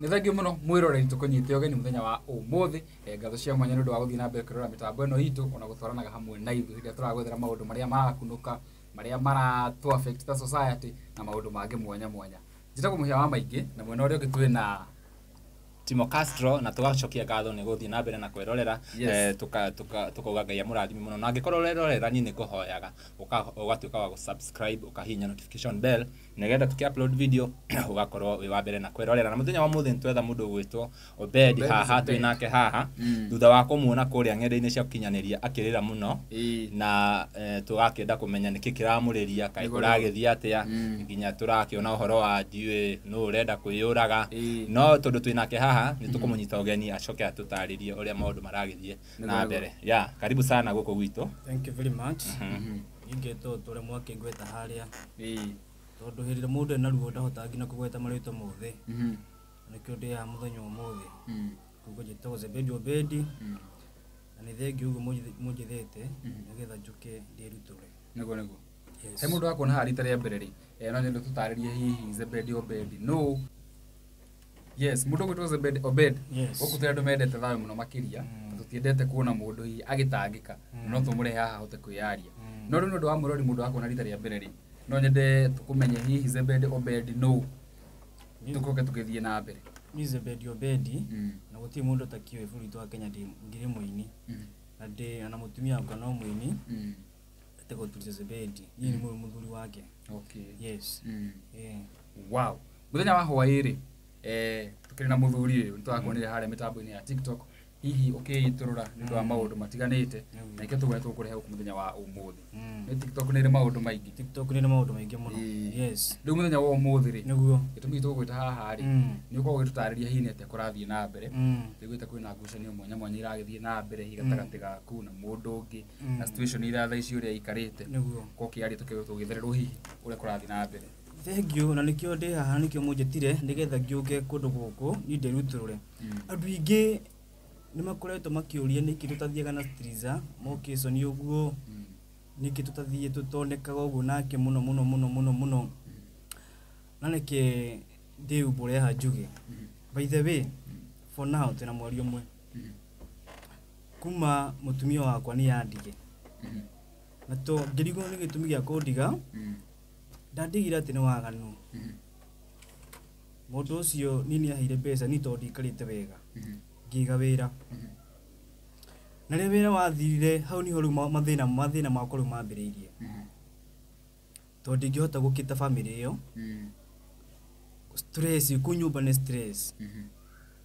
Nĩ thengiũ mũno mwĩroreri tũkũnyite ũgeni mũthenya wa ũmũthĩ ngatho cia mwanya nĩ ũndũ wa gũthiĩ na mbere kũrora mĩtambo ĩno itũ ona gũtwaranaga hamwe na ithuĩ hĩndĩ ĩrĩa tũragwethera maũndũ marĩa marakunũka marĩa maratũ affect ta society na maũndũ mangĩ mwanya mwanya. Njĩtagwo mũhĩa wa maingĩ na mwena ũrĩa ũngĩ twĩ na Timo Castro na tugacokia ngatho nĩ gũthiĩ na mbere na kwĩrorera tukauga Ngai amũrathime mũno na angĩkorwo ũrerorera niĩ nĩ ngũhoyaga ũgatuĩka wa gũsubscribe ũkahihinya notification bell nĩgetha tũkĩ-upload video ũgakorwo wĩ wa mbere na kwĩrorera. Na mũthenya wa mũthĩ nĩtwetha mũndũ ũgwĩtwo Obed haha twĩ nake haha thutha wa kũmuona kũrĩa ng'enda-inĩ cia ũkinyanĩria akĩrĩra mũno na tũgakĩenda kũmenya nĩkĩ kĩramũrĩria kaĩ kũragĩthiĩ atĩa nginya tũrakĩona ũhoro wa ndiũĩ nũ ũrenda kwĩyũraga no tondũ twĩ nake haha ni tukumunyita ũgeni acoke atũtarĩrie ũrĩa maũndũ maragĩthiĩ na mbere. Karibu sana gũkũ gwitũ. Thank you very much. Ingeto tore mwake ngweta harĩa. Tondũ hĩndĩ ĩrĩa mũndũ ena ruo ndahota nginya kũgweta marĩtwa mothe. Nĩkĩo ndĩ haha mũthenya ũmũthĩ. Kuga njĩtagwo Zebedi Obedi. Na nĩ thengiũ ũguo mũnjethete nĩgetha njuke ndĩrutũre. Nĩguo. He mũndũ wakuona haha rita rĩa mbere rĩ, no nyende tũtarĩrie hihi Zebedi Obedi no. Yes, mũndũ gwĩtwo Zebedi Obedi. Gũkũ tũrĩ andũ mendete thayũ mũno makĩria. Tũtiendete kuona mũndũ hihi agĩtangĩka. No tũmũrehe haha ahote kwĩyaria. No rĩu nĩ ũndũ wa mũrori mũndũ wakuona rita rĩa mbere rĩ, no nyende tũkũmenye hihi Zebedi Obedi no. Tũkoke tũgĩthiĩ na mbere. Ni Zebedi Obedi na gũtirĩ mũndũ ũtakĩũĩ bũrũri wa Kenya ngirĩ mũini. Na ndĩ na mũtumia wakwa no mũini. Etagwo Tuliza Zebedi. Niĩ nĩ mũthuri wake. Okay. Yes. Wow. Mũthenya wa hwaĩ-rĩ tukiri na muthuri uyu nitwakonire haria mitambo-ini ya TikTok hihi ukĩtũrora nĩ ũndũ wa maũndũ matiganĩte na ikĩ tũgwetwo kũrehe gũkũ mũthenya wa ũmũthĩ. Nĩ TikTok nĩ ĩrĩ maũndũ maingĩ. TikTok nĩ ĩrĩ maũndũ maingĩ mũno. Yes. Rĩu mũthenya wa ũmũthĩ rĩ nĩguo gĩtũmi tũgwĩta haha rĩ nĩ ũkorwo ũgĩtũtarĩria hihi nĩatĩa kũrathiĩ na mbere. Ndĩgwĩte kwĩna ngucanio mwanya mwanya iragĩthiĩ na mbere hihi gatagatĩ gaku na mũndũ ũngĩ na situation ira thaa ici ũrĩa ikarĩte. Nĩguo kokĩaria tũgĩthererwo hihi ũrĩa kũrathiĩ na mbere. Thengiũ na nĩkĩo ndĩ haha nĩkĩo mũnjĩtire nĩgetha ngĩũke kũndũ gũkũ niĩ ndĩrutũre. Andũ aingĩ nĩ makoretwo makĩũria nĩkĩ tũtathiaga na Striza Mokĩso nĩ ũguo nĩkĩ tũtathiĩ tũtonekaga ũguo nake mũno na nĩkĩ ndĩumbũre haha njuge. By the way, for now tena mwari ũmwe kuma mũtumia wakwa nĩ yandige na to ngĩrigwo nĩ gĩtũmi gĩa kũndiga ndandigire atĩ nĩ waganu. Mũndũ ũcio niĩ nĩaheire mbeca niĩ tondũ ndikarĩte wega ngĩiga wĩra na rĩrĩa wĩra wathirire hau niho rĩu mathĩna makwa rĩu mambĩrĩirie tondũ ndingĩhota gũkĩta famĩlĩ ĩyo. Stress kũ nyũmba nĩ stress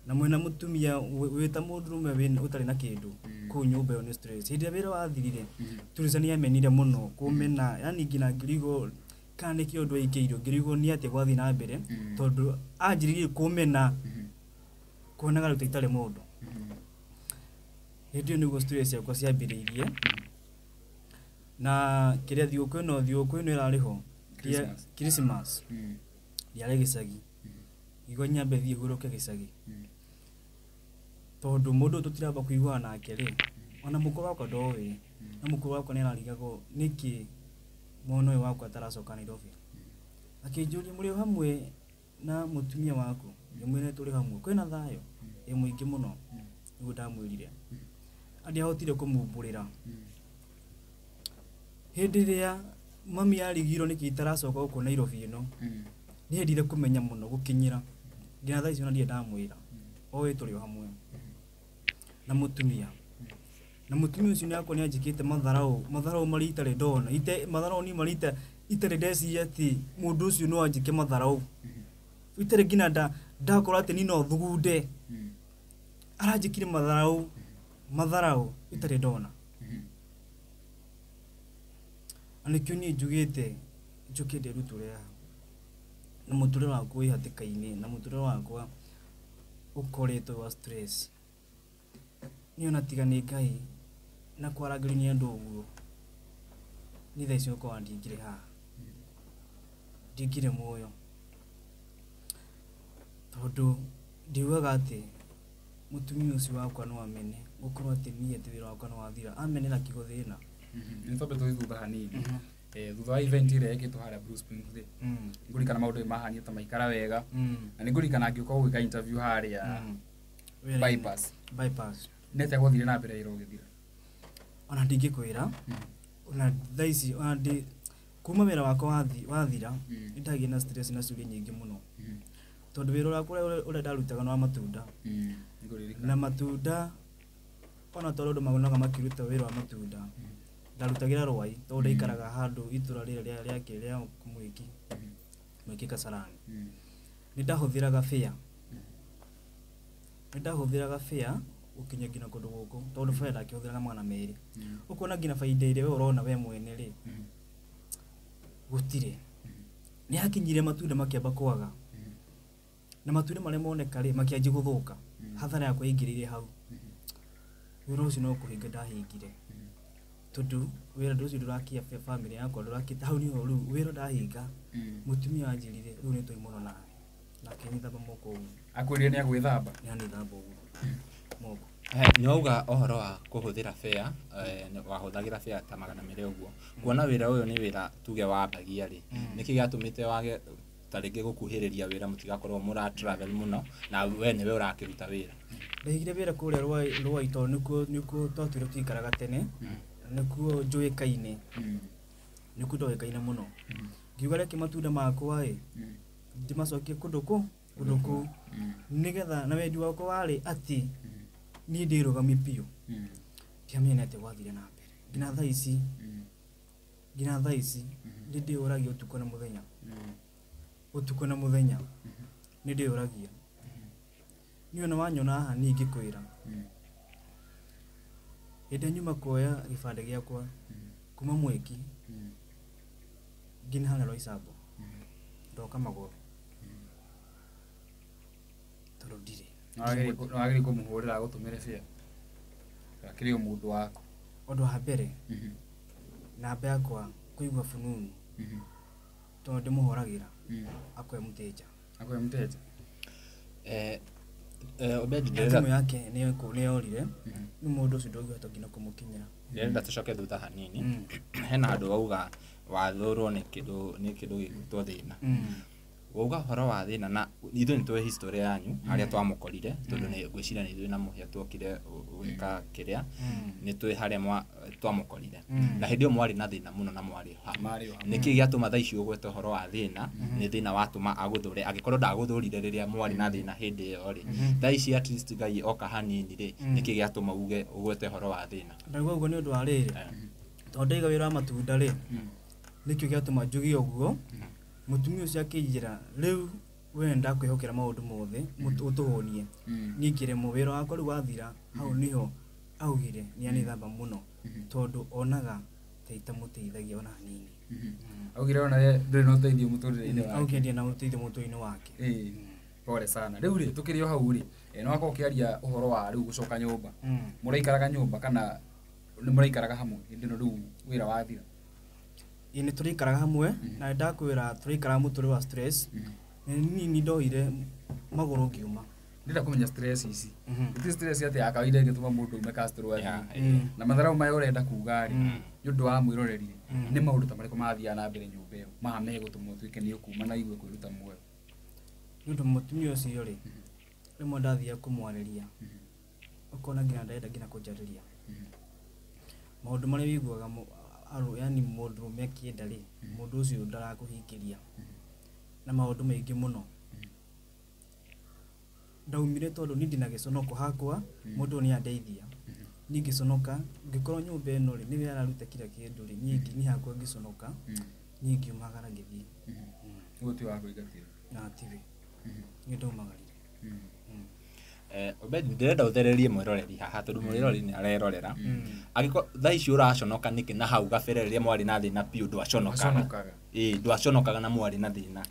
na mwena mũtumia wĩta mũndũrũme ũtarĩ na kĩndũ kũ nyũmba ĩyo nĩ stress. Hĩndĩ ĩrĩa wĩra wathirire Tuliza nĩamenire mũno kũmena yani nginya ngĩrigwo kana nĩkĩ ũndũ aikĩirwo ngĩrigwo nĩ atĩa gwathiĩ na mbere tondũ anjĩrĩirie kũmena kuonaga rĩu itarĩ mũndũ. Hĩndĩ ĩyo nĩguo stress ciakwa ciambĩrĩirie na kĩrĩa thigũkũ ĩno ĩrarĩ ho Christmas yarĩ gĩcagi igwa nyambe thiĩ hurũke gĩcagi tondũ mũndũ tũtiramba kũiguana nake rĩ ona mũkũ wakwa ndoĩ na mũkũ wakwa nĩararigagwo nĩkĩ mwana ũyũ wakwa ataracoka Nairobi. Akĩnjũria mũrĩ hamwe na mũtumia waku ngĩmwĩra tũrĩ hamwe kwĩna thayũ mũingĩ mũno nĩguo ndamwĩrire ndiahotire kũmumbũrĩra. Hĩndĩ ĩrĩa mami arigirwo nĩkĩ itaracoka gũkũ Nairobi ĩno nĩendire kũmenya mũno gũkinyĩra nginya thaa ici ona ndirĩ ndamwĩra oĩ tũrĩ hamwe na mũtumia ũcio nĩakwa nĩanjĩkĩte matharau marĩa itarĩ ndona matharau ni marĩa itarĩ ndeciria atĩ mũndũ ũcio no anjĩke matharau itarĩ nginya ndakorwo atĩ ni no thugunde aranjĩkire matharau itarĩ ndona. Anĩkĩo niĩ njugĩte njuke ndĩrutũre haha na mũtũrĩre wakwa wĩ hatĩka-inĩ na mũtũrĩre wakwa ũkoretwo wa stress. Niĩ ona tiga nĩ Ngai na kwaragĩrio nĩ andũ ũguo nĩ thaa ici ũkorwo ndingire haha ndingire muoyo tondũ ndiugaga atĩ mũtumia ũcio wakwa no amene gũkorwo atĩ niĩ atĩ wĩra wakwa nĩ wathira amenera kĩgo thĩna. Nĩ tondũ tũĩ thutha hanini thutha wa event ĩrĩa ĩkĩtwo harĩa Bruce Springsteen ngũrikana maũndũ mahanie ta maikara wega na nĩngũrikana ngĩũka gwĩka interview harĩa bypass nete gũthire na mbere ĩra ũgĩthira ona ndingĩkwĩra ona thaici ona kuma wĩra wakwa wathira nĩndagĩa na stress na ciũria nyingĩ mũno tondũ wĩra wakwa ũrĩa ndarutaga no matunda na matunda ona tondũ andũ magonaga makĩruta wĩra wa matunda ndarutagĩra Rwai tondũ ndaikaraga handũ itũra rĩrĩa rĩake rĩa Mwiki Kasarani nĩndahũthĩraga fare ukinya ngina kũndũ gũkũ tondũ fare ndakĩhũthĩraga magana merĩ ũkona ngina faida ĩrĩa we ũrona we mwene rĩ gũtirĩ nĩ hakinyire matunda makĩamba kwaga na matunda marĩa moneka rĩ makĩanjia gũthũka hathara yakwa ĩingĩrĩire hau wĩra ũcio no kũhinga ndahingire tondũ wĩra ũcio ndũrakia family yakwa ndũrakĩte hau niho rĩu wĩra ndahinga mũtumia anjĩrire rĩu nĩ tũimũno nawe nake nĩthamba moko ũguo akwĩrire nĩ agwĩthamba nĩanĩthamba ũguo moko nĩwauga ũhoro wa kũhũthĩra fare wahũthagĩra fare ta magana merĩ ũguo kuona wĩra ũyũ nĩ wĩra tuge wambagia rĩ nĩkĩ gĩatũmĩte wage tarĩngĩ gũkuhĩrĩria wĩra mũtigakorwo mũra travel mũno na we nĩwe ũrakĩruta wĩra ndahigire wĩra kũrĩa Rwai tondũ nĩkuo twatwĩra tũikaraga tene nĩkuo njũĩkaine nĩkuo ndoĩkaine mũno ngiuga reke matunda makwa ndimacokie kũndũ kũu nĩgetha na wendi wakwa warĩ atĩ niĩ ndĩrũgamie biũ ndiamenya atĩ gwathire na mbere ngina thaa ici ndĩyũragia ũtukũ na mũthenya nĩndĩyũragia niĩ ona wanyona haha niĩ ngĩkwĩra hĩndĩ nyuma kuoya gĩbandĩ gĩakwa kuma Mwiki ngina hana Roysambu ndoka magũrũ tondũ ndirĩ nĩwagĩrĩire kũmũhũrĩra agũtũmĩre fare akĩrĩ o mũndũ waku ũndũ wa mbere namba yakwa kũigua fununu tondũ ndĩmũhũragĩra akoe mũteja Obed thimũ yake nĩyorire nĩ mũndũ ũcio ndũngĩhota nginya kũmũkinyĩra ndĩrenda tũcoke thutha hanini hena handũ wauga wathũrwo nĩ kĩndũ gĩgwĩtwo thĩna wauga ũhoro wa thĩna na ithuĩ nĩtũĩ history yanyu harĩa twamũkorire tondũ ngwĩciria nĩ ithuĩ na mũhĩa tuokire gwĩka kĩrĩa nĩtũĩ harĩa twamũkorire na hĩndĩ ĩyo mwarĩ na thĩna mũno na mwarĩ hamwe nĩkĩ gĩatũma thaa ici ũgwete ũhoro wa thĩna nĩ thĩna watũma agũthũre angĩkorwo ndagũthũrire rĩrĩa mwarĩ na thĩna hĩndĩ ĩyo rĩ thaa ici at least Ngai oka hanini rĩ nĩkĩ gĩatũma uge ũgwete ũhoro wa thĩna ndaigua ũguo nĩ ũndũ wa rĩrĩ tondũ ndaiga wĩra wa matunda rĩ nĩkĩo gĩatũma njugie ũguo mũtumia ũcio akĩnjĩra rĩu we ndakwĩhokera maũndũ mothe ũtũhũnie niĩ ngĩremwo wĩra wakwa rĩu wathira hau nĩho augire nĩanĩthamba mũno tondũ onaga ta itamũteithagia ona hanini augire ona ndũrĩ na ũteithio mũtũrĩre-inĩ wake augire ndirĩ na ũteithio mũtũrĩre-inĩ wake pole sana rĩu rĩ tũkĩrĩ o hau rĩ no wakorwo ũkĩaria ũhoro wa rĩu gũcoka nyũmba mũraikaraga nyũmba kana nĩ mũraikaraga hamwe hĩndĩ ĩno rĩu wĩra wathira nĩ tũraikaraga hamwe na ndakwĩra tũraikaraga mũtũrĩre wa stress nini ndoire magũrũ ngiuma ndĩrenda kũmenya stress ici ti stress atĩ ya kawaida ĩngĩtũma mũndũ ume castro na matharau maya ũrenda kuga rĩ nĩ ũndũ wa mwĩroreri nĩ maũndũ ta marĩkũ mathiaga na mbere nyũmba ĩyo maha megũtũma ũtuĩke nĩ ũkuma na igue kwĩruta muoyo nĩ ũndũ mũtumia ũcio rĩ rĩmwe ndathiaga kũmwarĩria ũkona nginya ndenda nginya kũnjarĩria maũndũ marĩa wĩiguaga yani mũndũrũme akĩenda rĩ mũndũ ũcio ndarakũhingĩria na maũndũ maingĩ mũno ndaumire tondũ niĩ ndina gĩconoko hakwa mũndũ nĩ andeithia niĩ ngĩconoka ngĩkorwo nyũmba ĩno rĩ nĩwe araruta kila kĩndũ rĩ niĩ hakwa ngĩconoka niĩ ngiumagara ngĩthiĩ gũtĩ wa kũingatĩra na TV niĩ ndaumagarire Obed ndĩrenda ũthererie mwĩroreri haha tondũ mwĩroreri nĩ arerorera angĩkorwo thaa ici ũraconoka nĩkĩ na hau gabere rĩrĩa mwarĩ na thĩna piũ ndwaconokaga ndwaconokaga na mwarĩ na thĩna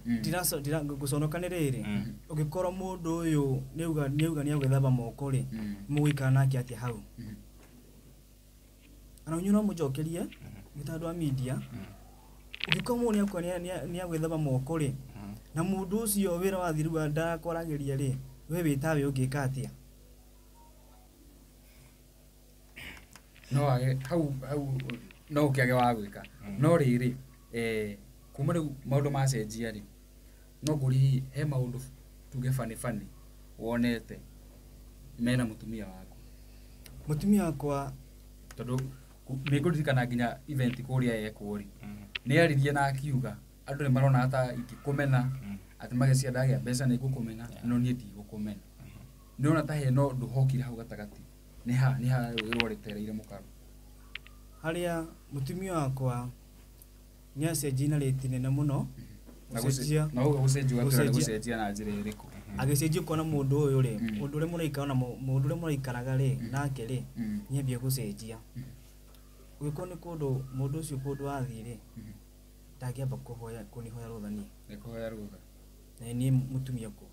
gũconoka nĩ rĩrĩ ũngĩkorwo mũndũ ũyũ nĩauga nĩ agwĩthamba moko rĩ mũgũikara nake atĩa hau ana ũnyũ no mũnjokerie mũtandũ wa media ũngĩkorwo mũndũ nĩ agwĩthamba moko rĩ na mũndũ ũcio wĩra wathiru ndarakwaragĩria rĩ we wĩtawe ũngĩka atĩa no hau no ũkĩage wa gwĩka no rĩrĩ kuma riu maundu macenjia ri no nguri he maundu tuge fani wonete mena mutumia waku mutumia wakwa tondu nĩngũririkana nginya event kũrĩa yekwo ri nĩaririe na akiuga andũ nĩmarona hata ingĩkũmena atĩ magĩcia ndagĩa mbeca nĩngũkũmena no niĩ ndigũkũmena nĩona ta he no ndũhokire hau gatagatĩ nĩ ha rũrĩtereire mũkaro harĩa mutumia wakwa nĩacenjia na rĩti nene mũno gũcenjia na njĩra ĩrĩkũ agĩcenjia kuona mũndũ ũyũ rĩ mũndũ ũrĩa mũraikara na mũndũ ũrĩa mũraikaraga rĩ nake rĩ nĩambia gũcenjia gwĩkwo nĩ kũndũ mũndũ ũcio kũndũ athiĩ rĩ ndangĩamba kũnihoya rũtha niĩ nĩkũhoya rũtha na niĩ mũtumia kũ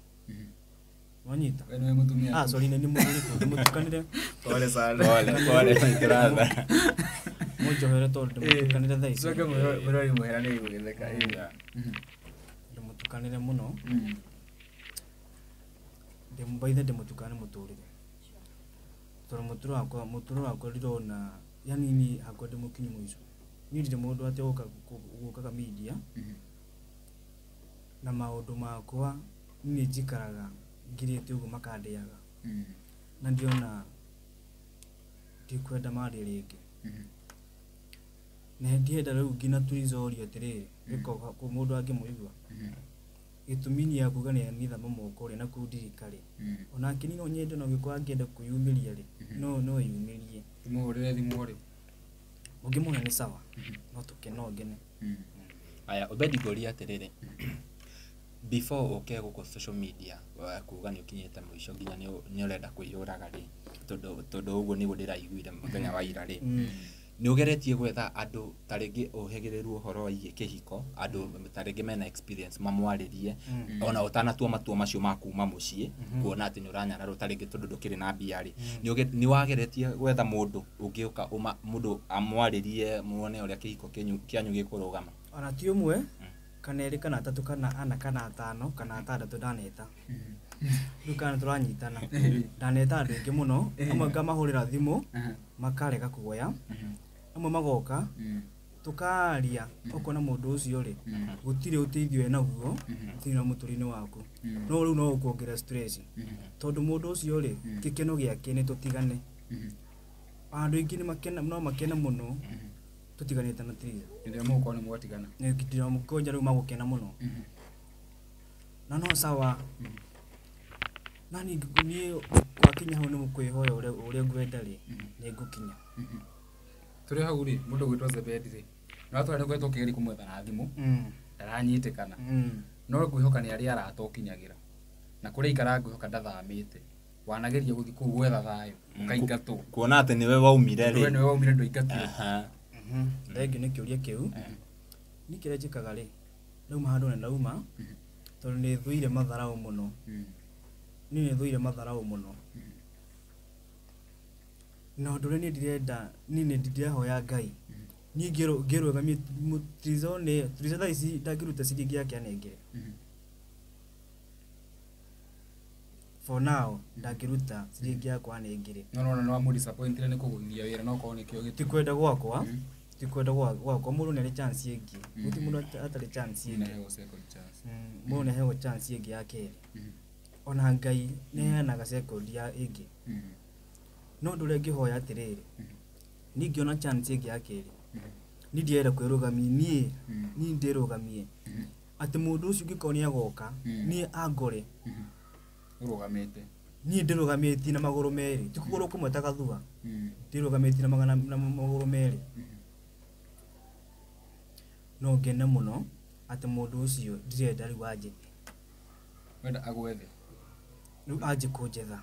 wanyita we nĩwe mũtumia sorry nĩ mũndũ mũtukanire pole sana pole brother mũnjohere tondũ ndĩmũtukanire thaa ici coke mũrori mũhera nĩ gũgĩtheka ndĩmũtukanire mũno ndĩmũbaithe ndĩmũtukane mũtũrĩre tondũ mũtũrĩre wakwa ndirona yani niĩ hakwa ndĩmũkinyi mũico niĩ ndirĩ mũndũ atĩ gũkaga media na maũndũ makwa niĩ njikaraga ngirĩte ũguo makandĩaga na ndiona ndikwenda marĩ rĩngĩ na ndienda rĩu nginya tuizorio atĩrĩrĩ gĩko mũndũ angĩmũigua gĩtũmi nĩ akuga nĩ anithama moko rĩ na kundirika rĩ onake no nyende no gĩkwa angĩenda kwĩyumĩria rĩ no yumĩrie tũmũhũrĩre thimũ rĩ ũngĩmũhe nĩ sawa no tũkeno ngene aya Obedi ngũria atĩrĩrĩ before ũke gũkũ social media kuga nĩ ũkinyĩte mũico nginya nĩ ũrenda kwĩyũraga rĩ tondũ ũguo nĩguo ndĩraiguire mũthenya wa ira rĩ nĩ ũgeretie gwetha andũ tarĩngĩ ũhĩgĩrĩru ũhoro wĩgiĩ kĩhiko andũ tarĩngĩ mena experience mamwarĩrie ona ũtanatua matua macio ma kuma mũciĩ kuona atĩ nĩ ũranyararwo tarĩngĩ tondũ ndũkĩrĩ na mbia rĩ nĩ wageretie gwetha mũndũ ũngĩũka mũndũ amwarĩrie muone ũrĩa kĩhiko kĩanyu gĩkũrũgama ona ti ũmwe kana erĩ kana atatũ kana ana kana atano kana atandatũ ndaneta rĩu kana tũranyitana ndaneta andũ aingĩ mũno amwe ngamahũrĩra thimũ makarega kuoya amwe magoka tukaria ukona mũndũ ũcio rĩ gũtirĩ ũteithio enaguo thĩinĩ wa mũtũrĩre waku no rĩu no ũkuongerera stress tondũ mũndũ ũcio rĩ gĩkeno gĩake nĩ tũtigane andũ aingĩ no makene mũno tutiganĩte na Triza ndio mũko nĩ mwatigana ndio mũkonja rĩu magũkena mũno na no sawa nani niĩ wakinya hau nĩ mũkwĩhoya ũrĩa ngwenda rĩ nĩ ngũkinya tũrĩ hau rĩ mũndũ gwĩtwo Zebedi rĩ no tũrĩ gwetwo kĩgeri kũmwetha na thimũ ndaranyitĩkana no ngwĩhoka nĩ arĩa arata ũkinyagĩra na kũrĩa ikara ngwĩhoka ndathamĩte wanageria gũthiĩ kũu gwetha thayũ ũkaingatwo kuona atĩ nĩwe waumire rĩ nĩwe waumire ndũingatire thengi nĩ kĩũria kĩu nĩ kĩrĩa njĩkaga rĩ ndauma handũ ndauma tondũ nĩ thũire matharaũ mũno niĩ nĩ thũire matharaũ mũno na ũndũ ũrĩa niĩ ndirenda niĩ nĩ ndirehoya Ngai niĩ ngĩrũgamia Triza thaa ici ndangĩruta ciringi yake anengere for now ndangĩruta ciringi yakwa anengere no no amudisappointire nĩ kũgũithia wĩra no korwo nĩkĩo gĩtĩ tikwenda gwakwa gwakwa mũndũ nĩ arĩ chance ĩngĩ gũtirĩ mũndũ atarĩ chance ĩngĩ mũndũ nĩ aheo chance ĩngĩ ya kerĩ ona Ngai nĩ aheanaga second ya ĩngĩ no ũndũ ũrĩa ngĩhoya atĩrĩrĩ niĩ ngĩona chance ĩngĩ ya kerĩ niĩ ndĩrenda kwĩrũgamia niĩ ndĩrũgamie atĩ mũndũ ũcio ũngĩkorwo nĩ agoka niĩ angore ũrũgamĩte niĩ ndĩrũgamĩtie na magũrũ merĩ ti kũgũrũ kũmwe ta gathua ndĩrũgamĩtie na magũrũ merĩ no ngene mũno atĩ mũndũ ũcio ndirenda rĩu anjĩte wenda agwethe rĩu anjĩ kũnjetha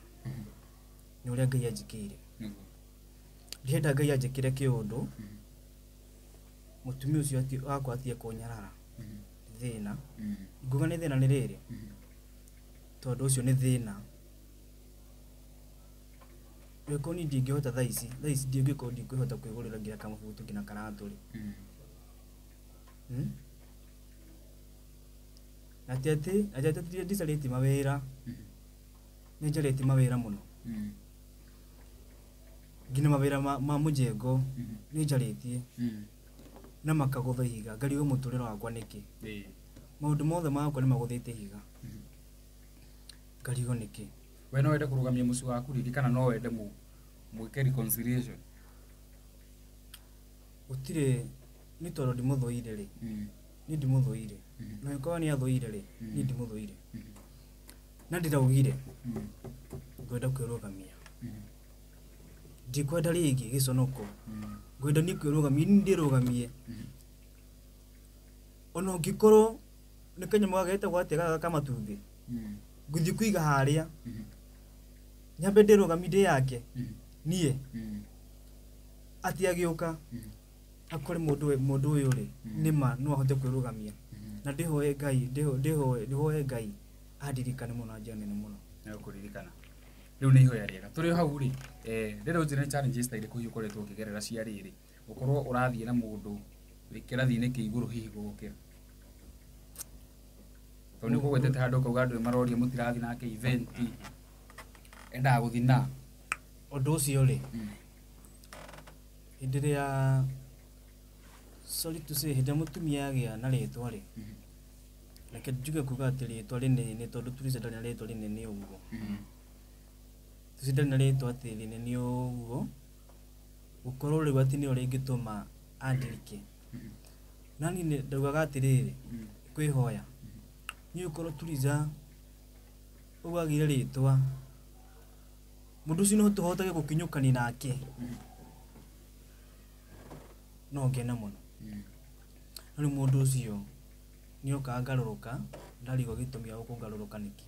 nĩ ũrĩa Ngai anjĩkĩire ndĩrenda Ngai anjĩkĩre kĩũndũ mũtumia ũcio wakwa atige kũnyarara thĩna nguga nĩ thĩna nĩ rĩrĩ tondũ ũcio nĩ thĩna wĩko ni ndingĩhota thaa ici ndingĩkorwo ndingĩhota kwĩgũrĩra nginya kamũbuto nginya karatũrĩ na atĩ ndicarĩtie mawĩra nĩ njarĩtie mawĩra mũno nginya mawĩra ma mũjengo nĩ njarĩtie na makagotha ihiga ngarigo muturiro wakwa niki maundu mothe makwa ni magothete ihiga ngarigo niki we no wende kurugamia muci waku riri kana no wende mwike reconciliation utire ni toro ndimuthoire ri ni ndimuthoire na kwa ni athoire ri ni ndimuthoire na ndiraugire ngwenda kwirugamia ndikwenda ringi giconoko ngwenda ni kwirugamia ni ndirugamie ono ngikoro ni kenya mwagete gwatega kama tumbi nguthi kuiga haria nyambe ndirugamie ndi yake nie ati agiuka akore mundu uyu ri nima no ahote kwirugamia na ndihoe ngai adirikane muno ajane muno na kuririkana riu ni ihoya riega turi hau ri rero njire challenges ta ile kuhiu koretwo kigerera cia riri ukorwo urathie na mundu wikirathine ki iguru hihi gukira to ni kugwetete handu kauga andu maroria mutirathi nake event enda guthina undu ucio ri indiria sorry to say hida mutumia agia na ritwa ri reke njuge kuga ati ritwa rinene tondu Triza ndari na ritwa rinene uguo Triza ndari na ritwa ati rinene uguo ukorwo riu ati ni ringituma andirike nani ndaugaga ati riri kwihoya ni ukorwo Triza ugagire ritwa mundu ucio no tuhotage gukinyukani nake no ngena muno ni mundu ucio ni ukangaruruka ndarigo gitumia ukungaruruka niki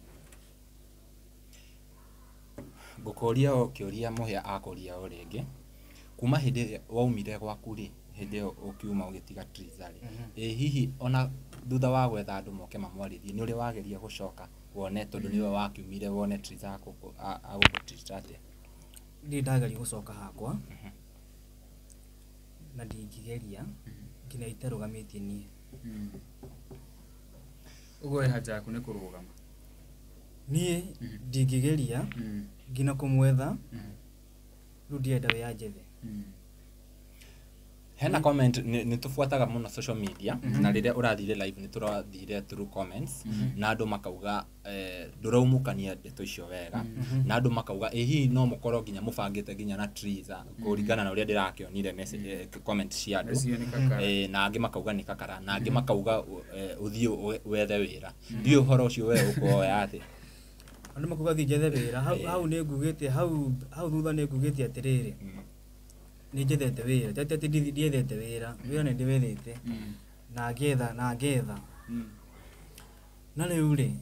ngukoria o kiuria muhia akoria o ringi kuma hindi waumire gwaku ri hindi ukiuma ugitiga Triza ri hihi ona thutha wa gwetha andu moke mamwarithie ni uri wageria gucoka wone tondu niwe wakiumire wone Triza agugutrate ndi ndageria gucoka hakwa na ndingigeria ngina itarugamite nie ugoe haja yaku ni kurugama nie ndingigeria ngina kumwetha riu ndienda we anjethe hena comment ni tufuataga muno social media na riria urathire live ni turathire through comments na andu makauga nduraumukania ndeto icio wega na andu makauga hihi no mukorwo nginya mubangite nginya na Triza kuringana na uria ndirakionire message comment cia andu na angi makauga ni kakara na angi makauga uthio wethe wira ndio horo ucio we ukoya ati andu makauga thi njethe wira hau ni ngugite hau thutha ni ngugite atiriri ni njethete wira tete ndiethete wira ni ndiwethete na ngetha na riu ri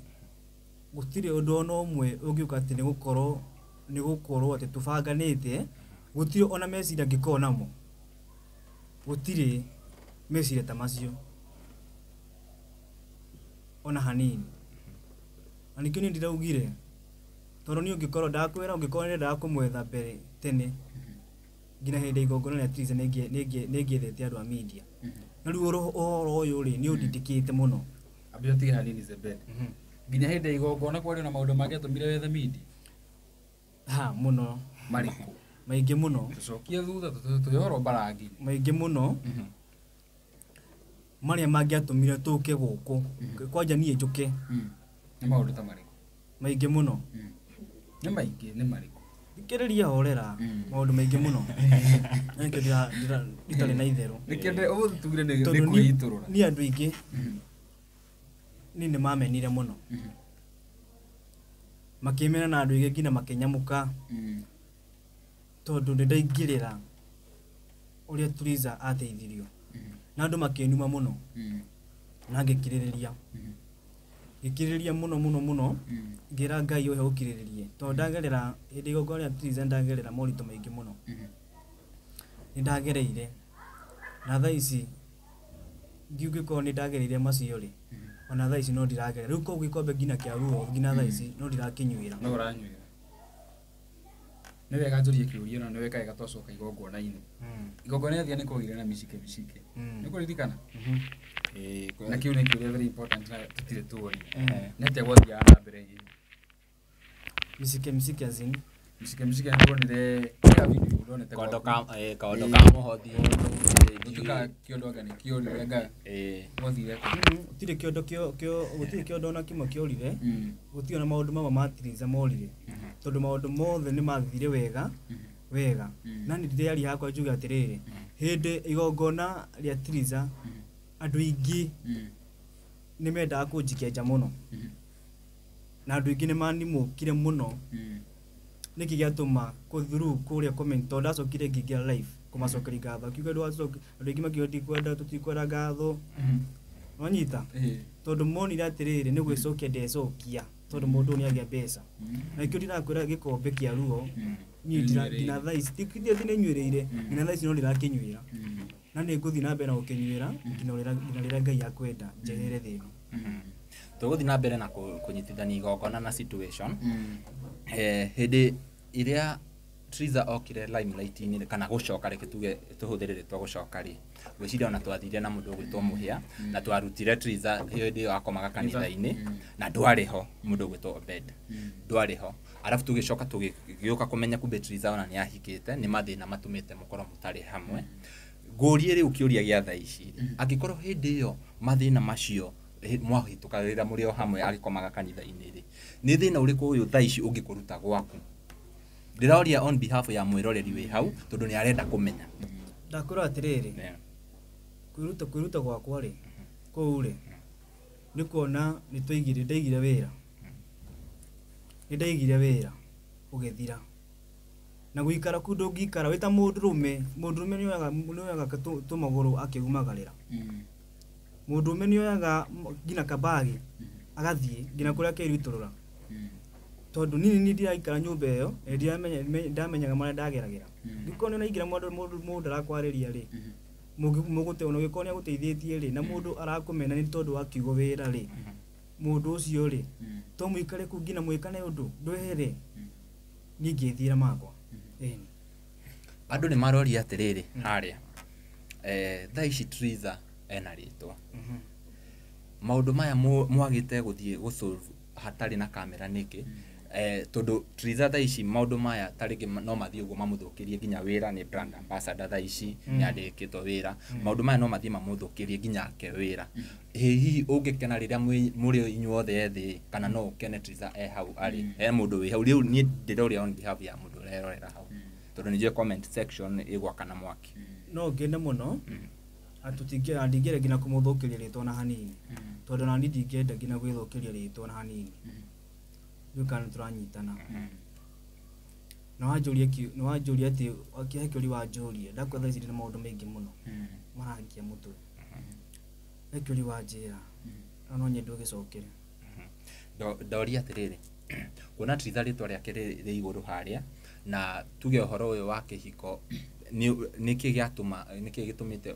gutire undu ona umwe ungiuka ati ni gukorwo ati tubanganite gutire ona meciria ngikona namo gutire meciria ta macio ona hanini anikio ni ndiraugire tondu ni ungikorwo ndakwira ungikorwo ni ndakumwetha mbere tene ngina hindi igongona na Triza nengiethete andu a media na riu uhoro uyu ri ni udindikite muno abio tige hanini Zebed ngina hindi igongona kwari na maundu mangetumire wethe media muno mariku maingi muno tucokie thutha tuyoro barangi maingi muno maria mangiatumire tuke guku kwanja nie njuke ni maundu ta mariku maingi muno ni maingi ni mariku ikiriria horera maundu maingi muno nake nditari na itheru nikende tugire ni kuiturura ni andu ingi ni mamenire muno makimena na andu ingi ngina makenyamuka tondu ndaingirira uria Triza ateithirio na andu makenuma muno na ngikiririria muno ngira Ngai uhe ukiriririe tondu ndagerera hindi igongona ria Triza ndagerera morito maingi muno ni ndagereire na thaa ici ngiugikorwo ni ndagereire macio ri ona thaa ici no ndiragerera riu koguo gikombe ngina kia ruo ngina thaa ici no ndirakinyuira no uranyuira ni wega njurie kiuria no ni wega ega twacoka igongona-ini igongona thia ni kugire na micike ni kuririkana na kiu ni kiuria very important na tutire tuori nete gwathia na mbere hii micike azini micike ndio ndire ya video ndonete kaondo ka muhothi Utuka kiondo gani kiorire nga mothire gutire kiondo na kimwe kiorire gutire na maundu mama matiriza morire tondu maundu mothe ni mathire wega na ni ndire yari hakwa njuga atiriri hindi igongona ria tiriza andu ingi ni mendaga kunjikenja muno na andu ingi ni manimukire muno niki giatuma kuthuru kuria comment tondu acokire ngingira live kumacokeria ngatho kiuga ndu acoke andu ingi makioti kwenda tutikwenda ngatho wanyita tondu monire atiriri ni gwicokia ndecokia tondu mundu ni agia mbeca na ikio ndirakwira gikombe kia ruo ni ndina thaici tikithia thine nywireire ngina thaici no ndirakinywira na ni nguthi na mbere na gukinywira ngina rira Ngai akwenda njerere thino tuguthi na mbere na kunyitithania igongona na situation hindi iria Triza okire limelight-ini kana gucoka reke tuge tuhuthirire twa gucoka ri gwiciria ona twathire na mundu gwitwo Muhia na twarutire Triza hindi akomaga kanitha-ini na ndwariho mundu gwitwo Obed ndwariho arafu tugicoka tugiuka kumenya kumbe Triza ona ni ahikite ni mathina matumite mukoro mutari hamwe ngurie riu kiuria gia thaa ici angikorwo hindi iyo mathina macio mwahitukarira muri o hamwe agikomaga kanitha-ini ri ni thina uriku uyu thaa ici ungikuruta gwaku ndiraoria on behalf ya mwiroreri wi hau tondu ni arenda kumenya ndakura atiriri kwiruta gwakwa ri kuu ri ni kuona ni ndaigire wira ndaigire wira ugithira na guikara kundu ngikara wita mundurume ni oyaga tumaguru akiumagarira mundurume ni oyaga ngina kabagi agathie ngina kuria keriturura tondu nini ndiraikara nyumba iyo ndamenyaga maria ndageragira ngikona na igira mundu arakwariria ri mugute ono gikona guteithietie ri na mundu arakumena ni tondu wa kiugo wira ri mundu ucio ri to muikare ku ngina muikane undu ndwehere ningithira makwa andu ni maroria atiriri haria thaa ici Triza ena ritwa maundu maya mwagite guthie gusolve hatari na kamera niki tondu Triza thaa ici maundu maya tariki no mathie uguo mamuthukirie nginya wira ni brand ambassador thaa ici ni andikitwo wira maundu maya no mathie mamuthukirie nginya ke wira hihi ungikena riria muri inyuothe ethi kana no ukene Triza hau ari mundu wi hau riu ni ndiroria on behalf ya mundu rerorera hau tondu nije comment section igwa kana mwaki no ngene muno atutinge andigere ngina kumuthukiria ritwa na hanini tondu na ndingenda ngina gwithukiria ritwa na hanini yukana turanyitana na wanjuria ati akihekuri wanjuria ndakwetha ici na maundu maingi muno marangia mutwe hekuri wanjira no nyendu gicokere ndoria atiriri kuona Triza ritwa riake ri iguru haria na tuge uhoro uyu wa kihiko niki gitumite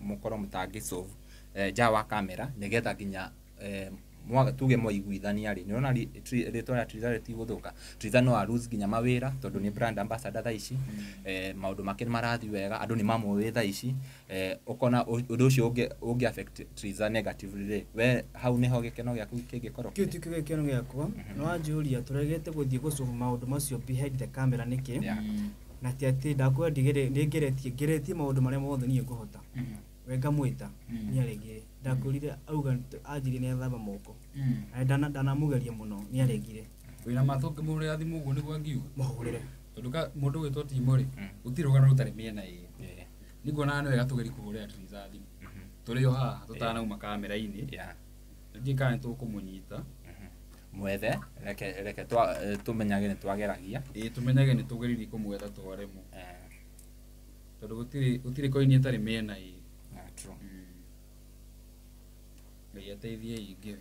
mukoro mutangi solve ja wa kamera nigetha nginya tuge mwaiguithania ri niona ritwa ya Triza ritiguthuka Triza no lose nginya mawira tondu ni brand ambassador thaa ici maundu make marathi wega andu ni mamwe thaa ici ukona undu ucio ungi affect Triza negatively we hau niho gikeno giaku kingikoro kitu gikeno giakwa no wanjuria turegete guthie gucuma maundu macio behind the camera niki na ati ndakwa ngeretie maundu maria mothe nie nguhota wenga mwita ni aregire ndakurire auga ajiri ni athamba moko ndana mugeria muno ni aregire wina mathuke muri athimu uguo niguo ngiuga mahurire tondu ka mundu witwo Timo ri utirugana rutari miena ii niguona ni wega tugeri kuhuria Triza athimu turi o haha tutanauma kamera-ini ndikana tukumunyita mwethe reke tumenyage ni twageragia tumenyage ni tugeririe kumwetha twaremu tondu gutiri koini tari miena ii true Ngai ateithie ingi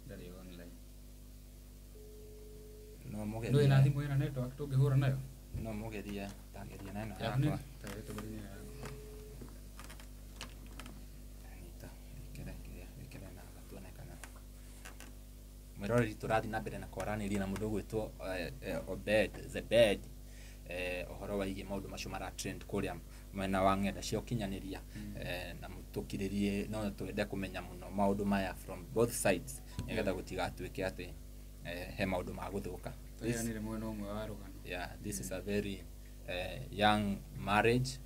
ndari online no mugeria ndo ina thimu ina network tungihura nayo no mugeria tangeria nayo yakwa mwiroreri turathi na mbere na kwaraniria na mundu gwitwo Obed Zebed ohoro wa igi maundu macio mara trend kuria mwena wa ng'enda cia ukinyaniria na mutukiririe no twende kumenya muno maundu maya from both sides nigetha gutigatuike ati he maundu ma guthuka Tayari mwena umwe wa rugano. Yeah, this is a very young marriage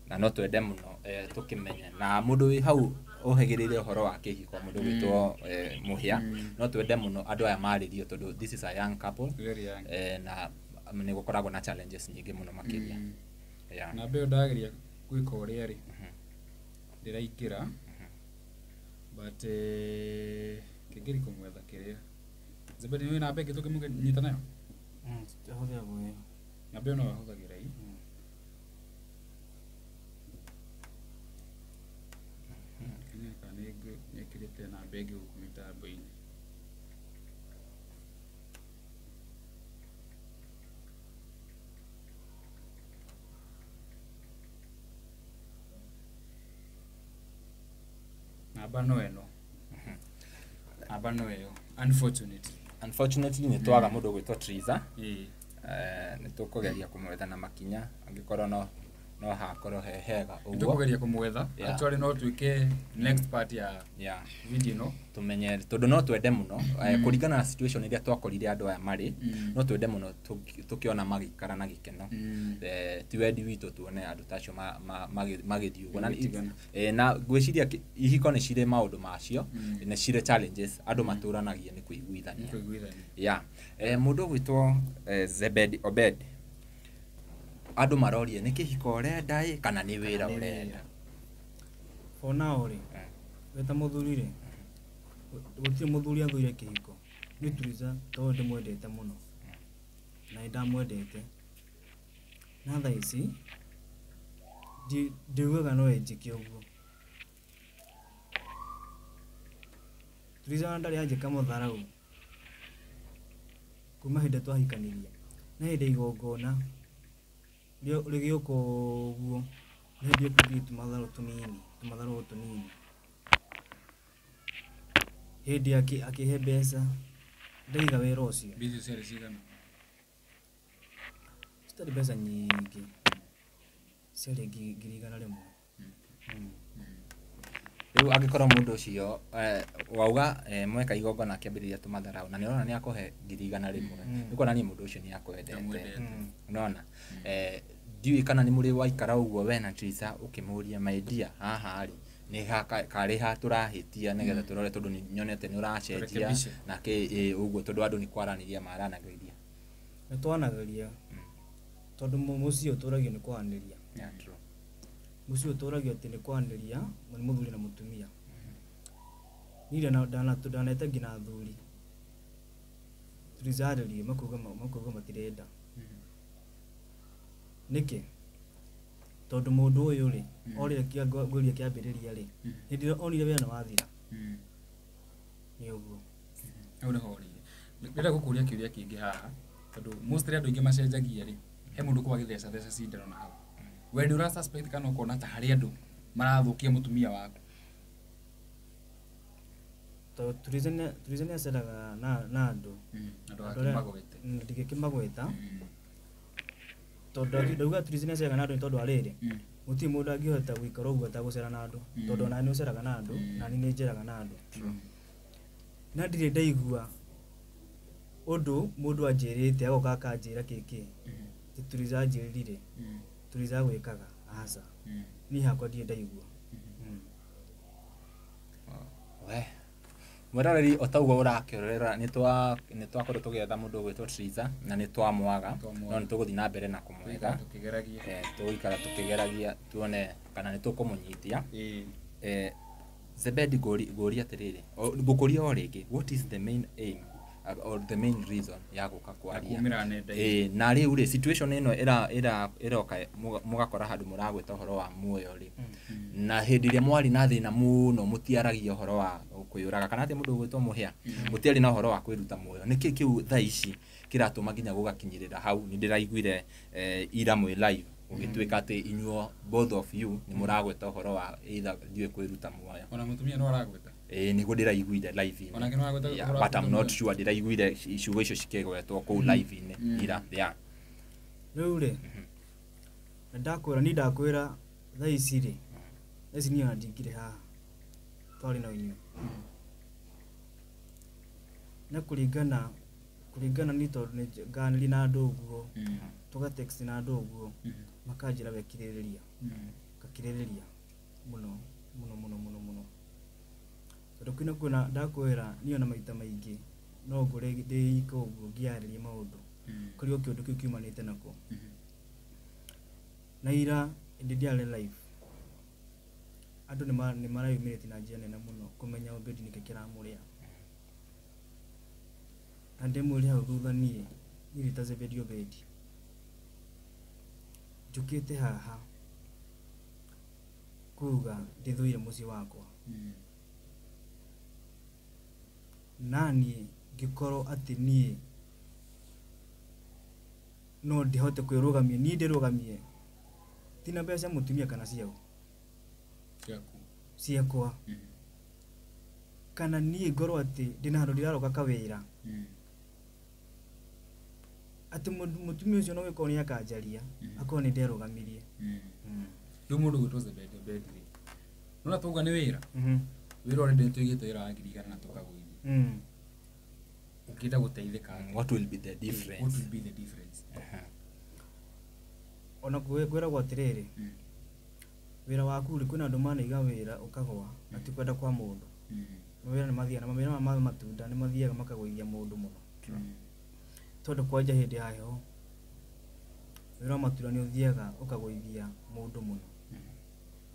na no twende muno tukimenya na mundu wi hau ohegirire horo wa kihiko mundu witwo muhia no twende muno andu aya maririo tondu this is a young couple Very young. na ni gukoragwo na challenges nyingi muno makiria. Yeah. Na be ndageria gwika uria ri ndiraikira but kigiri kumwetha kiria Zebedi ni na be githuki munyita nayo Hothe agwe. na be no hothagira i nekirite na begi gukumita boini abano eno abano eyo unfortunately ni twaga mundu gwitwo Triza ni tukugeria kumwetha na makinya angikorwo no hakorwo hega uguo tukugeria kumwetha actually no twike next part ya video no tumenye tondu no twende muno kuringana na situation iria twakorire andu aya mari no twende muno tukiona magikara na gikeno ti wendi witu tuone andu tacio magithiugo na gwiciria ihiko ni cire maundu macio ni cire challenges andu maturanagia ni kuiguithania mundu gwitwo Zebedi Obed andu marorie ni kihiko urenda kana ni wira urenda for now ri weta muthuri ri gutire muthuri athuire kihiko ni Triza to ndimwendete muno na ndamwendete na tha ici ndiugaga no enjike uguo Triza ndari anjika mutharau kuma hinde twahikaniria na hinde igongona rigioka uguo ndio kubitu madharo tunini hindi akihe mbeca ndaiga wira ucio bizi sere cigana citari mbeca nyingi cere ngirigana rimwe riu angikorwo mundu ucio wauga mweka igongona akiambiriria tumatharau na niona ni akuhe ngirigana rimwe nikuona ni mundu ucio ni akwendete unaona ndiui kana ni muri waikara uguo we na Triza ukimuria maidia haha ari ni kari ha turahitia nigetha turore tondu ni nyonete ni uracenjia na ke uguo tondu andu ni kwaraniria maranagĩria ni twanagĩria tondu mucio uturagio ni kwaraniria true mucio uturagio ati ni kwaraniria muthuri na mutumia nire na ndanete ngina thuri Triza aririe makuga matirenda niki tondu mundu uyu ri orire kia ngwiria kiambiriria ri hindi onire wena wathira ni uguo uri hori ndira gukuria kiuria kingi haha tondu mostly andu ingi macenjagia ri he mundu kwa githesa cindano na hau wendi ura suspect kana ukona ta hari andu marathukia mutumia waku to Triza ni aceraga na andu akimagwete ndigikimagweta tondu ndauga Triza ni aceraga na andu tondu ariri muti mundu angihota gwikara uguo atagucera na andu tondu nani uceraga na andu na ni njeraga na andu na ndire ndaigua undu mundu anjirite agoka akanjira kiki Triza anjirire Triza gwikaga aca ni hakwa ndire ndaigua we murareri otaugo urakirorera ni twakorwo tugietha mundu gwitwo Triza na ni twamwaga no ni tuguthi na mbere na kumwetha tugikara tukigeragia tuone kana ni tukumunyitia Zebedi gori atiriri gukuria o ringi what is the main aim or the main reason ya guka kwaria na riu ri situation ino iroka mugakora handu muragweta horo wa muoyo ri na hindi ria mwari na thina muno mutiaragia horo wa kuyuraga kana ati mundu gwitwo muhia mutiari na horo wa kwiruta muoyo niki kiu tha ici kiratuma nginya gugakinyirira hau ni ndiraiguire ira mwe live ugituika ati inyuo both of you ni muragweta horo wa either ndiwe kwiruta muoyo ona mutumia no aragweta niguo ndiraiguire live ona kino aragweta but I'm not sure ndiraiguire icugo icio cikigwetwo kuu live ira riu ri ndakwira tha ici ri eci ni ndingire haha twari na inyu na kuringana ni tondu ni nganiri na andu uguo tuga text na andu uguo makanjira wekiririria kakiririria muno tondu kwina kuna ndakwira niyo na maita maingi no ngore ndiko uguo ngiariria maundu kuri kindu kiu kiumanite nako na ira ndi ndiare live andu ni marayumirite na njia nene muno kumenya Obedi niki kiramuria na ndimwire hau thutha nie iritaze Obedi Obedi njukite haha kuga ndithuire mucii wakwa nani gikorwo ati nie no ndihote kwirugamia ni ndirugamie tina mbeca mutumia kana ciao ciakwa kana nie ngorwo ati ndina handu ndiraroka kawira ati mutumia ucio no gikoro ni akanjaria akorwo ni nderugamirie riu mundu gwitwo Obedi nona tuga ni wira wira uri nditwigite wira wa 100 na tukagwithia ukita guteithika what will be the difference ona kwira gwa tiriri wira waku ri kwina andu maniga wira ukagwa na tikwenda kwa mundu wira ni mathia na mawira ma matunda ni mathiaga makagwithia mundu muno tondu kwanja hindi hayo wira matunda ni uthiaga ukagwithia mundu muno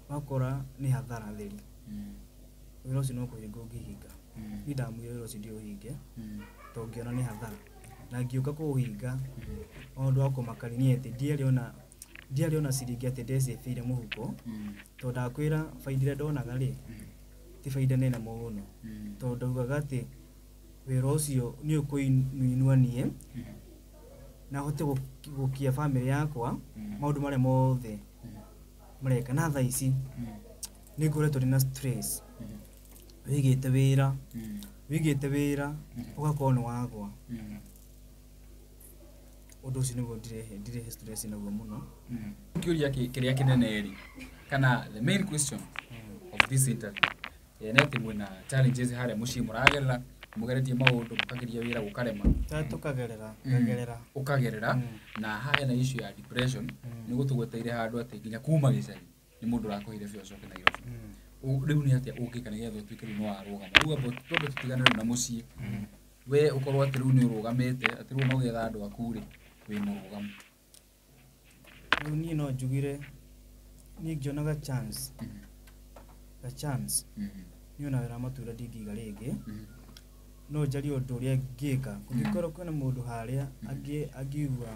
wakora ni hathara theri wira ucio no kuhinga ungihinga ni ndamwire wira ucio ndiuhinge tongiona ni hathara na ngiuka kuhinga ondu wako makari ati ndiariona ciringi ati ndecibire muhuko tondu ndakwira faida ndonaga ri ti faida nene muno tondu ugaga ati wira ucio ni ukuinua nie na hote gukia family yakwa maundu maria mothe mareka na thaa ici ni ngoretwo na stress wigite wira ugakorwo ni wagwa undu ucio niguo ndirehe stress naguo muno kiuria kiria kinene ri kana the main question of this interview neti mwina challenges haria mucii muragerera mugeretie maundu mukagiria wira gukarema tukagerera ukagerera na haya na issue ya depression ni gutugweteire handu ati nginya kuma gicari ni mundu rakuhire bio coke Nairobi riu ni atia ungikana getho twike riu no arugama riu abo tobe tutiganire na mucii we ukorwo ati riu ni urugamite ati riu no getha andu aku ri we murugamu riu ni no njugire ni ngionaga chance niona wira matura ndingiga ringi no njari undu uria ngika kungikorwo kwina mundu haria angiugua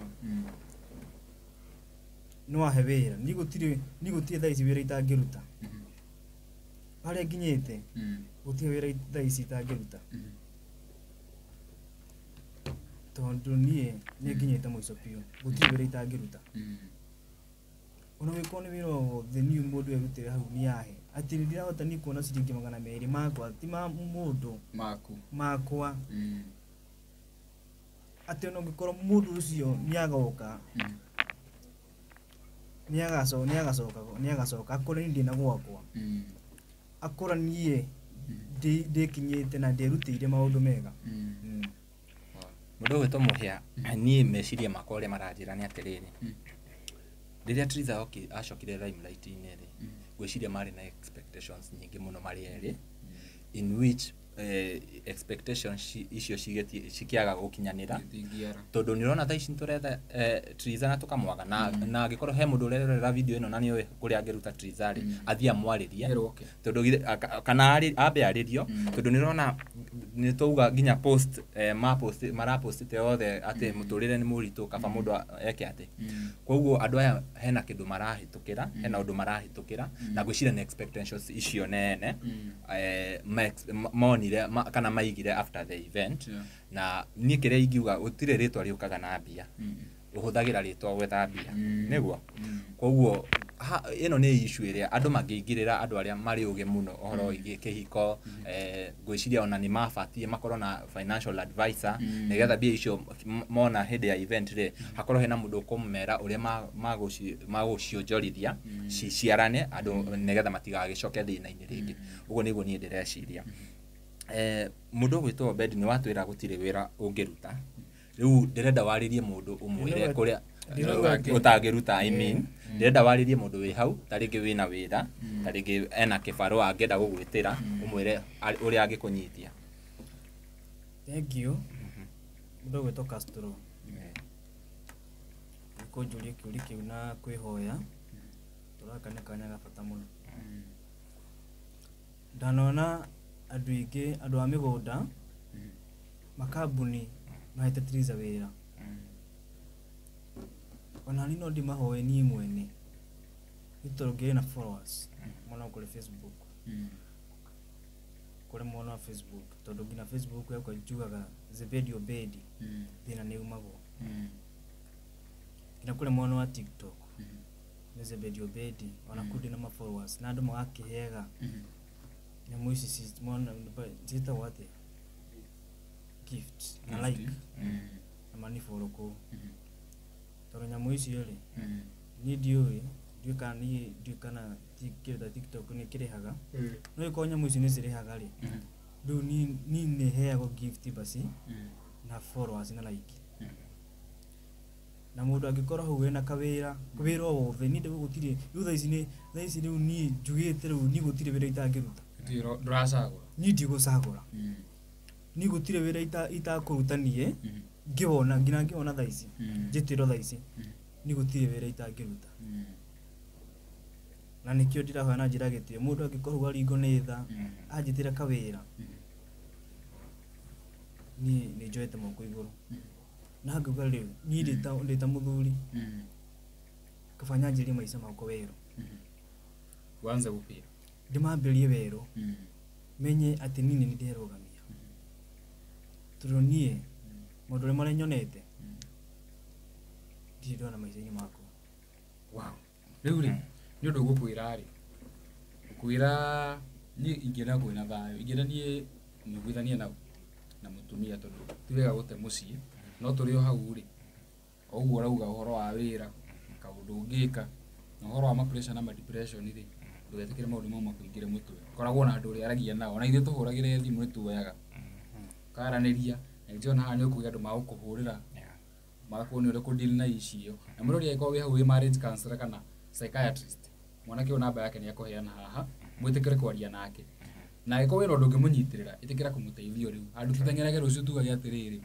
no ahe wira ni gutire thaa ici wira itangiruta haria nginyite gutire wira thaa ici itangiruta tondu nie ni nginyite muico piu gutire wira itangiruta ona wiko ni wira the new mundu erutire hau ni ahe ati ndirahota ni kuona ciringi 200 makwa ti ma mundu makwa ati no ngikoro mundu ucio ni agoka ni agacoka akora ndi na gwakwa akora nie ndikinyite na ndirutire maundu mega mundu gwitwo muhia nie meciria makwa uria maranjira ni atiriri riria Triza acokire limelight-ini ri gwiciria mari na expectations nyingi muno mari eri in which expectations icio cikiaga gukinyanira tondu ni rona thaa ici turetha Triza na tukamwaga na agikorwo he mundu urerera video ino na ni we kuria angiruta Triza ri athia mwariria tondu kana ambe aririo tondu ni rona ni tuuga ginya post marapostite othe ati muturire ni muritu kaba mundu eke ati koguo andu aya hena kindu marahitukira hena undu marahitukira na gwiciria ni expectations icio nene monire kana maigire after the event na ni kiria ingiuga utire ritwa riukaga na mbia uhuthagira ritwa gwetha mbia niguo koguo ino ni issue iria andu mangiingirira andu aria mari uge muno ohoro igi kihiko gwiciria ona ni mabatie makorwo na financial advisor nigetha mbia icio mona hindi ya event ri hakorwo hena mundu kumera uria magucionjorithia ciciarane andu nigetha matigagicoke thina-ini ringi uguo niguo ni ndireciria mundu gwitwo Obed ni watwira gutire wira ungiruta riu ndirenda waririe mundu umwire kuria utagiruta I mean ndirenda waririe mundu wi hau taringi wina wira taringi ena kibaro angenda gugwitira umwire uria agikunyitia. Thank you. Mundu gwitwo Castro ko julie kiuri kiu na kwihoya turakane kanya gabata muno. Ndanona andu ingi andu a migunda makambuni mahete Triza wira ona ni no ndimahoe ni mwene itorogere na followers mwana kule Facebook kule mwana wa Facebook tondu ngina Facebook yako njugaga Zebedi Obed thina ni umago ngina kule mwana wa TikTok ni Zebedi Obed ona kudi na followers na andu magakihega na muici si mwana zita wate gift na like na mani follow ko toro nya muici yele ni dioi kana tikira TikTok ni kirehaga no ikonya muici ni zirehaga ri du ni ne heago gift basi na followers na like na mundu angikora hu wena kawira wothe ni ndewe gutire yu tha ici ni njugite ru ni gutire wira itangiruta ndiro nduracagura ni ndigocagura ni gutire wira itakurutanie ngibona ngina ngiona tha ici njitiro tha ici ni gutire wira itangiruta na nikio ndirahoya na njira gitio mundu angikora aringo ni tha anjitira kawira ni njoete moko iguru na nguga riu ni ndita muthuri kafanya njiri maisha mako wero wanze gupira ndimambirie wero menye ati nini ni nderogamia turonie mundu ri mare nyonete ndido na maisha mako. Wow, riu ri ni undu gukwira ri kwira ni ingena kwina thayo ingena ni gwithania na mutumia tondu tiwega gute mucii no turi o hau ri oguo rauga uhoro wa wira kaundu ungika na uhoro wa pressure na depression ri ndugetikire maundu mau makuingire mutwe koragwo na andu ri aragia nao na ithe tuhuragire thimu tuoyaga karaniria na ndio na ni ukuga andu magukuhurira magakuoni uri ku deal na icio na murori aiko wi hau wi marriage counselor kana psychiatrist mwanake ona namba yake ni akuheana haha mwitikire kwaria nake na aiko wi rondu ngimunyitirira itikira kumuteithio riu andu tutengerage rucio tugagia atiriri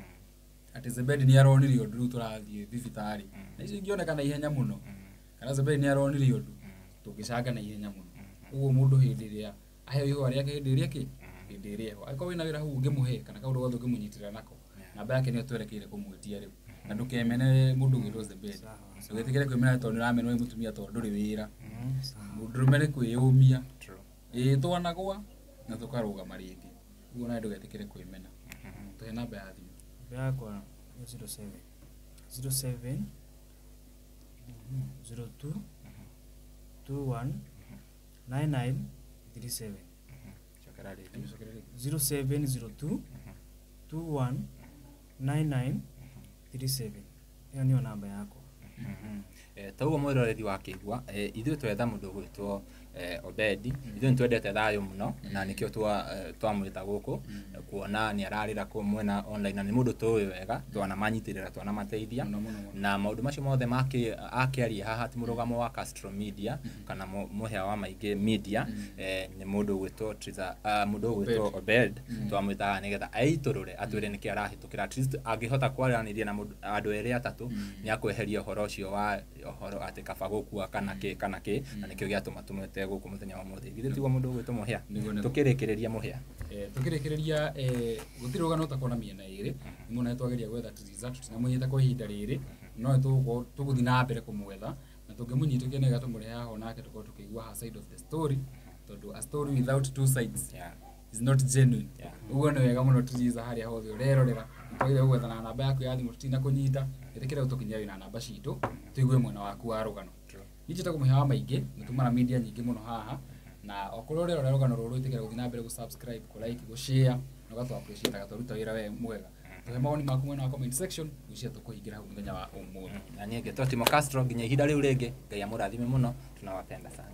ati Zebedi ni aronirio ndu turathie thibitari na icio ingioneka na ihenya muno kana Zebedi ni aronirio ndu tungicanga na ihenya muno uguo mundu hindi ria aheo ihwa riake hindi ria ki hindi ria aiko wina wira hu ngimuhe kana kaundu gothe ngimunyitirira nako namba yake ni twerekeire kumwitia riu na ndukemene mundu gwitwo Zebedi ndugetikire kwimena tondu rameno mutumia tondu nduri wira mundu rumene kwiyumia twanagwa na tukarugama ringi uguo na ndugetikire kwimena tuhe namba ya thimu yakwa 07 02 21 9937 chokera ri 0702 21 9937 hiyo ndio namba yako. Taugo mwiroreri wa kigwa ithuĩ twetha mundu gwitwo Obed ithuĩ twendete thayo muno na nikio twamwita guku kuona ni ararira ku mwena online na ni mundu tuwi wega twana manyitirira twana mateithia na maundu macio mothe akiaria haha ti murugamo wa Castro Media kana muhea wa maingi media ni mundu gwitwo Triza mundu gwitwo Obed twamwita nigetha aiturure atwire niki arahitukira at least angihota kwaraniria na andu eri atatu ni akweheria uhoro ucio wa uhoro ati kaba gukua kana ki na nikio giatuma tumwete guku muthenya wa muthi githe tigwo mundu gwitwo muhea tukirikireria muhea tukirikireria gutiri rugano utakona miena iri imuna twageria gwetha Triza tutinamuyita kwa ihinda riri no tuguthi na mbere kumwetha na tungimunyitukia nega tumure haho nake tuko tukigwa ha side of the story tondu a story without two sides is not genuine uguo ni wega muno Triza haria hothe urerorera twagire gwetha na namba yaku ya thimu tutina kunyita itikira utukinya wina namba citu tuigue mwena waku wa rugano nijita kumuhewa maingi mutumana media nyingi muno haha na okurorera rugano ruru itikira guthina mbere gu subscribe ku like gu share na gatwa appreciate gatoruta wira we mwega tuhe maoni maku mwena wa comment section ucia tukuhingira hau muthenya wa umuthi na niĩ ngetwo Timo Castro nginya ihinda riu ringi Ngai amurathime muno tunawapenda sana.